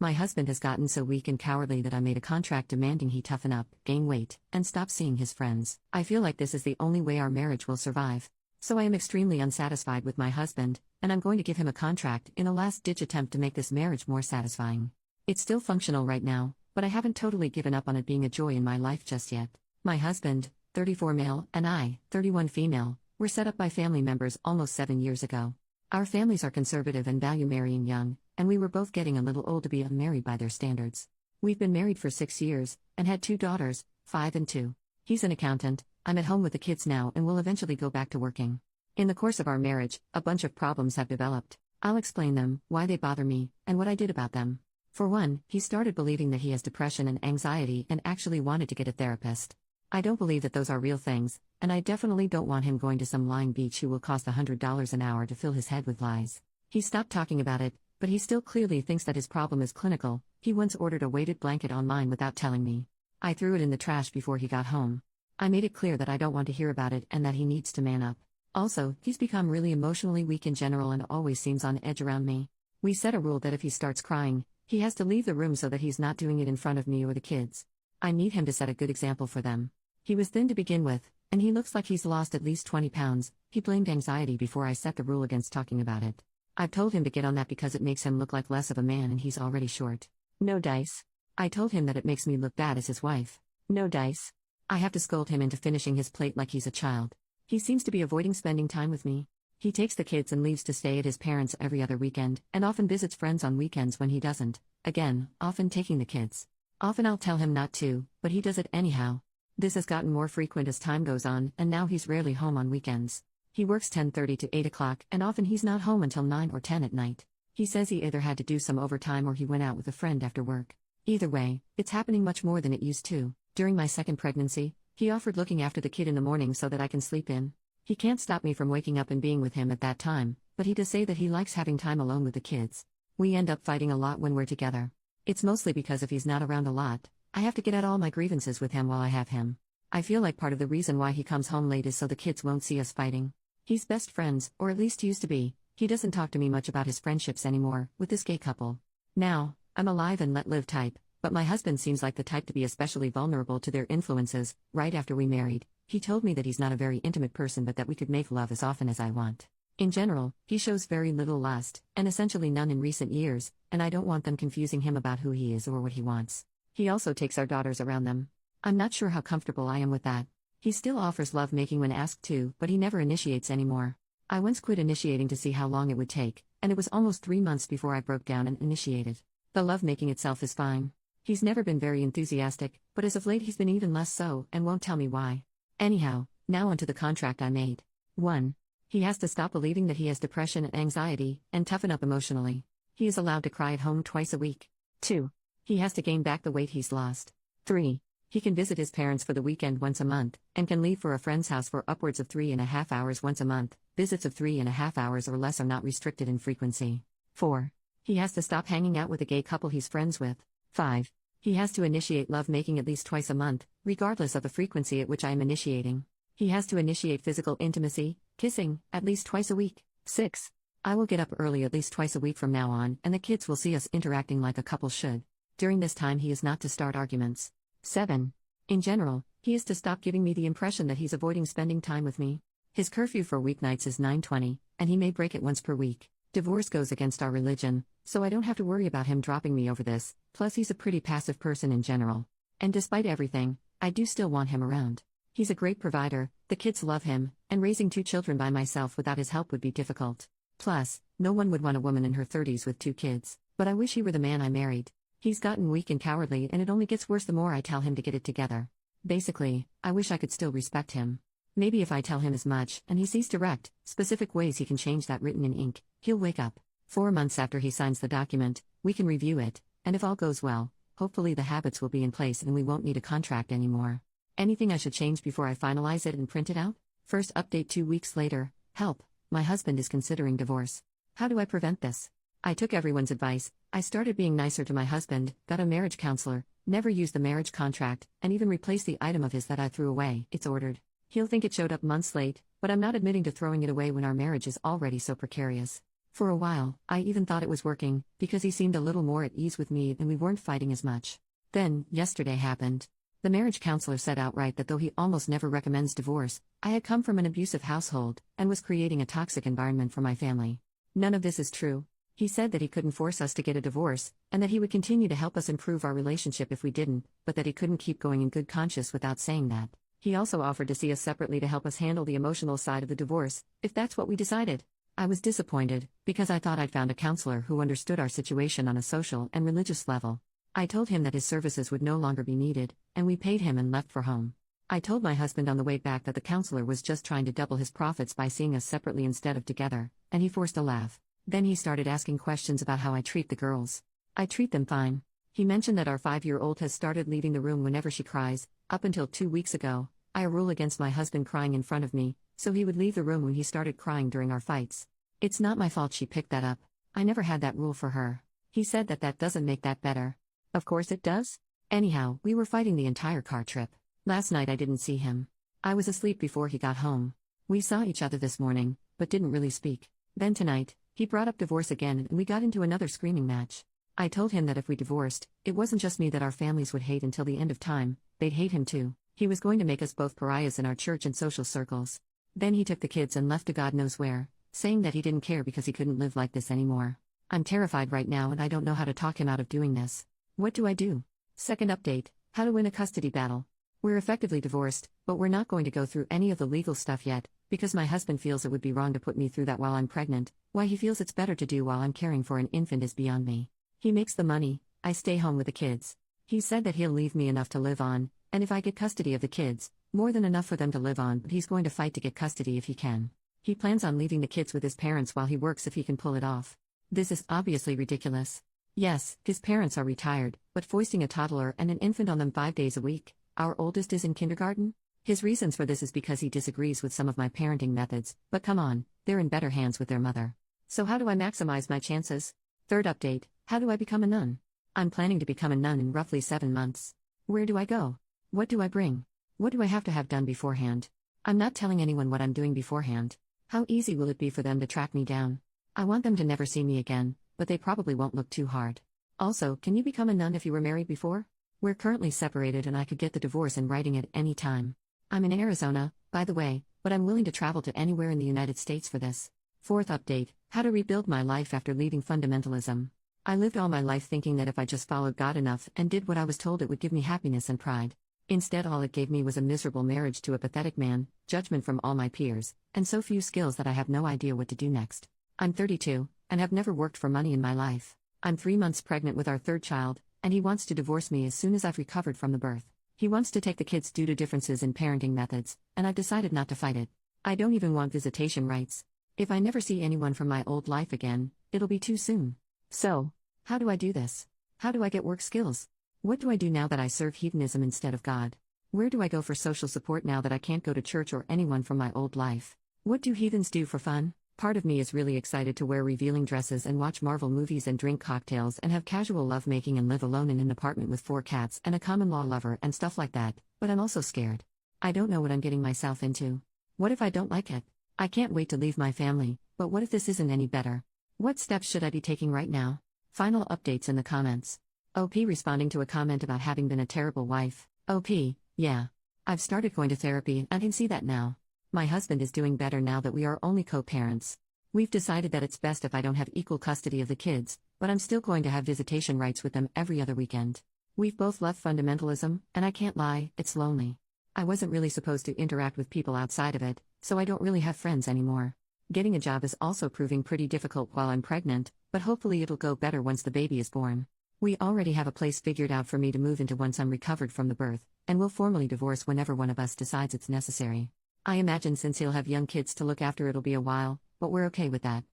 My husband has gotten so weak and cowardly that I made a contract demanding he toughen up, gain weight, and stop seeing his friends. I feel like this is the only way our marriage will survive. So I am extremely unsatisfied with my husband, and I'm going to give him a contract in a last-ditch attempt to make this marriage more satisfying. It's still functional right now, but I haven't totally given up on it being a joy in my life just yet. My husband, 34 male, and I, 31 female, were set up by family members almost 7 years ago. Our families are conservative and value marrying young, and we were both getting a little old to be unmarried by their standards. We've been married for 6 years, and had 2 daughters, 5 and 2. He's an accountant, I'm at home with the kids now and will eventually go back to working. In the course of our marriage, a bunch of problems have developed. I'll explain them, why they bother me, and what I did about them. For one, he started believing that he has depression and anxiety and actually wanted to get a therapist. I don't believe that those are real things, and I definitely don't want him going to some lying beach who will cost $100 an hour to fill his head with lies. He stopped talking about it, but he still clearly thinks that his problem is clinical. He once ordered a weighted blanket online without telling me. I threw it in the trash before he got home. I made it clear that I don't want to hear about it and that he needs to man up. Also, he's become really emotionally weak in general and always seems on edge around me. We set a rule that if he starts crying, he has to leave the room so that he's not doing it in front of me or the kids. I need him to set a good example for them. He was thin to begin with, and he looks like he's lost at least 20 pounds. He blamed anxiety before I set the rule against talking about it. I've told him to get on that because it makes him look like less of a man and he's already short. No dice. I told him that it makes me look bad as his wife. No dice. I have to scold him into finishing his plate like he's a child. He seems to be avoiding spending time with me. He takes the kids and leaves to stay at his parents' every other weekend, and often visits friends on weekends when he doesn't. Again, often taking the kids. Often I'll tell him not to, but he does it anyhow. This has gotten more frequent as time goes on, and now he's rarely home on weekends. He works 10:30 to 8 o'clock, and often he's not home until 9 or 10 at night. He says he either had to do some overtime or he went out with a friend after work. Either way, it's happening much more than it used to. During my second pregnancy, he offered looking after the kid in the morning so that I can sleep in. He can't stop me from waking up and being with him at that time, but he does say that he likes having time alone with the kids. We end up fighting a lot when we're together. It's mostly because if he's not around a lot, I have to get at all my grievances with him while I have him. I feel like part of the reason why he comes home late is so the kids won't see us fighting. He's best friends, or at least used to be. He doesn't talk to me much about his friendships anymore, with this gay couple. Now, I'm a live and let live type, but my husband seems like the type to be especially vulnerable to their influences. Right after we married, he told me that he's not a very intimate person but that we could make love as often as I want. In general, he shows very little lust, and essentially none in recent years, and I don't want them confusing him about who he is or what he wants. He also takes our daughters around them. I'm not sure how comfortable I am with that. He still offers lovemaking when asked to, but he never initiates anymore. I once quit initiating to see how long it would take, and it was almost 3 months before I broke down and initiated. The lovemaking itself is fine. He's never been very enthusiastic, but as of late he's been even less so, and won't tell me why. Anyhow, now onto the contract I made. 1. He has to stop believing that he has depression and anxiety, and toughen up emotionally. He is allowed to cry at home twice a week. 2. He has to gain back the weight he's lost. 3. He can visit his parents for the weekend once a month, and can leave for a friend's house for upwards of 3.5 hours once a month. Visits of 3.5 hours or less are not restricted in frequency. 4. He has to stop hanging out with a gay couple he's friends with. 5. He has to initiate lovemaking at least twice a month, regardless of the frequency at which I am initiating. He has to initiate physical intimacy, kissing, at least twice a week. 6. I will get up early at least twice a week from now on, and the kids will see us interacting like a couple should. During this time he is not to start arguments. 7. In general, he is to stop giving me the impression that he's avoiding spending time with me. His curfew for weeknights is 9:20, and he may break it once per week. Divorce goes against our religion, so I don't have to worry about him dropping me over this, plus he's a pretty passive person in general. And despite everything, I do still want him around. He's a great provider, the kids love him, and raising 2 children by myself without his help would be difficult. Plus, no one would want a woman in her 30s with 2 kids, but I wish he were the man I married. He's gotten weak and cowardly and it only gets worse the more I tell him to get it together. Basically, I wish I could still respect him. Maybe if I tell him as much, and he sees direct, specific ways he can change that written in ink, he'll wake up. 4 months after he signs the document, we can review it, and if all goes well, hopefully the habits will be in place and we won't need a contract anymore. Anything I should change before I finalize it and print it out? First update 2 weeks later. Help, my husband is considering divorce. How do I prevent this? I took everyone's advice. I started being nicer to my husband, got a marriage counselor, never used the marriage contract, and even replaced the item of his that I threw away. It's ordered. He'll think it showed up months late, but I'm not admitting to throwing it away when our marriage is already so precarious. For a while, I even thought it was working, because he seemed a little more at ease with me and we weren't fighting as much. Then, yesterday happened. The marriage counselor said outright that though he almost never recommends divorce, I had come from an abusive household and was creating a toxic environment for my family. None of this is true. He said that he couldn't force us to get a divorce, and that he would continue to help us improve our relationship if we didn't, but that he couldn't keep going in good conscience without saying that. He also offered to see us separately to help us handle the emotional side of the divorce, if that's what we decided. I was disappointed, because I thought I'd found a counselor who understood our situation on a social and religious level. I told him that his services would no longer be needed, and we paid him and left for home. I told my husband on the way back that the counselor was just trying to double his profits by seeing us separately instead of together, and he forced a laugh. Then he started asking questions about how I treat the girls. I treat them fine. He mentioned that our 5-year-old has started leaving the room whenever she cries. Up until 2 weeks ago, I had a rule against my husband crying in front of me, so he would leave the room when he started crying during our fights. It's not my fault she picked that up. I never had that rule for her. He said that doesn't make that better. Of course it does. Anyhow, we were fighting the entire car trip. Last night I didn't see him. I was asleep before he got home. We saw each other this morning, but didn't really speak. Then tonight, he brought up divorce again and we got into another screaming match. I told him that if we divorced, it wasn't just me that our families would hate until the end of time, they'd hate him too. He was going to make us both pariahs in our church and social circles. Then he took the kids and left to God knows where, saying that he didn't care because he couldn't live like this anymore. I'm terrified right now and I don't know how to talk him out of doing this. What do I do? Second update: how to win a custody battle. We're effectively divorced, but we're not going to go through any of the legal stuff yet, because my husband feels it would be wrong to put me through that while I'm pregnant. Why he feels it's better to do while I'm caring for an infant is beyond me. He makes the money, I stay home with the kids. He said that he'll leave me enough to live on, and if I get custody of the kids, more than enough for them to live on, but he's going to fight to get custody if he can. He plans on leaving the kids with his parents while he works if he can pull it off. This is obviously ridiculous. Yes, his parents are retired, but foisting a toddler and an infant on them 5 days a week. Our oldest is in kindergarten. His reasons for this is because he disagrees with some of my parenting methods, but come on, they're in better hands with their mother. So how do I maximize my chances? Third update: how do I become a nun? I'm planning to become a nun in roughly 7 months. Where do I go? What do I bring? What do I have to have done beforehand? I'm not telling anyone what I'm doing beforehand. How easy will it be for them to track me down? I want them to never see me again, but they probably won't look too hard. Also, can you become a nun if you were married before? We're currently separated and I could get the divorce in writing at any time. I'm in Arizona, by the way, but I'm willing to travel to anywhere in the United States for this. Fourth update: how to rebuild my life after leaving fundamentalism. I lived all my life thinking that if I just followed God enough and did what I was told, it would give me happiness and pride. Instead, all it gave me was a miserable marriage to a pathetic man, judgment from all my peers, and so few skills that I have no idea what to do next. I'm 32, and have never worked for money in my life. I'm 3 months pregnant with our third child, and he wants to divorce me as soon as I've recovered from the birth. He wants to take the kids due to differences in parenting methods, and I've decided not to fight it. I don't even want visitation rights. If I never see anyone from my old life again, it'll be too soon. So, how do I do this? How do I get work skills? What do I do now that I serve hedonism instead of God? Where do I go for social support now that I can't go to church or anyone from my old life? What do heathens do for fun? Part of me is really excited to wear revealing dresses and watch Marvel movies and drink cocktails and have casual lovemaking and live alone in an apartment with 4 cats and a common-law lover and stuff like that, but I'm also scared. I don't know what I'm getting myself into. What if I don't like it? I can't wait to leave my family, but what if this isn't any better? What steps should I be taking right now? Final updates in the comments. OP responding to a comment about having been a terrible wife. OP, yeah. I've started going to therapy and I can see that now. My husband is doing better now that we are only co-parents. We've decided that it's best if I don't have equal custody of the kids, but I'm still going to have visitation rights with them every other weekend. We've both left fundamentalism, and I can't lie, it's lonely. I wasn't really supposed to interact with people outside of it, so I don't really have friends anymore. Getting a job is also proving pretty difficult while I'm pregnant, but hopefully it'll go better once the baby is born. We already have a place figured out for me to move into once I'm recovered from the birth, and we'll formally divorce whenever one of us decides it's necessary. I imagine since he'll have young kids to look after, it'll be a while, but we're okay with that.